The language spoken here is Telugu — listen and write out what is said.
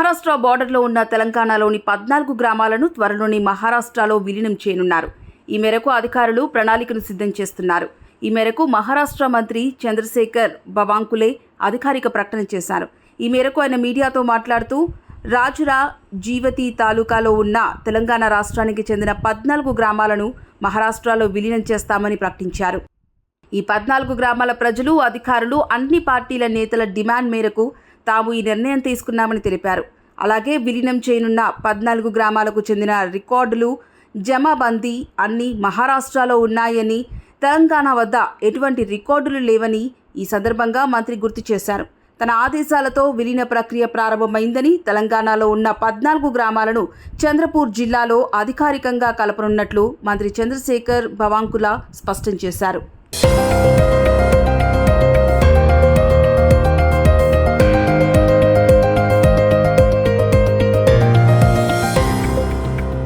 మహారాష్ట్ర బోర్డర్లో ఉన్న తెలంగాణలోని 14 గ్రామాలను త్వరలోని మహారాష్ట్రలో విలీనం చేయనున్నారు. ఈ మేరకు అధికారులు ప్రణాళికను సిద్ధం చేస్తున్నారు. ఈ మేరకు మహారాష్ట్ర మంత్రి చంద్రశేఖర్ బవాంకులే అధికారిక ప్రకటన చేశారు. ఈ మేరకు ఆయన మీడియాతో మాట్లాడుతూ రాజురా జీవతి తాలూకాలో ఉన్న తెలంగాణ రాష్ట్రానికి చెందిన 14 గ్రామాలను మహారాష్ట్రలో విలీనం చేస్తామని ప్రకటించారు. ఈ 14 గ్రామాల ప్రజలు, అధికారులు, అన్ని పార్టీల నేతల డిమాండ్ మేరకు తాము ఈ నిర్ణయం తీసుకున్నామని తెలిపారు. అలాగే విలీనం చేయనున్న 14 గ్రామాలకు చెందిన రికార్డులు, జమాబందీ అన్నీ మహారాష్ట్రలో ఉన్నాయని, తెలంగాణ వద్ద ఎటువంటి రికార్డులు లేవని ఈ సందర్భంగా మంత్రి గుర్తు చేశారు. తన ఆదేశాలతో విలీన ప్రక్రియ ప్రారంభమైందని, తెలంగాణలో ఉన్న 14 గ్రామాలను చంద్రపూర్ జిల్లాలో అధికారికంగా కలపనున్నట్లు మంత్రి చంద్రశేఖర్ బవాంకుల స్పష్టం చేశారు.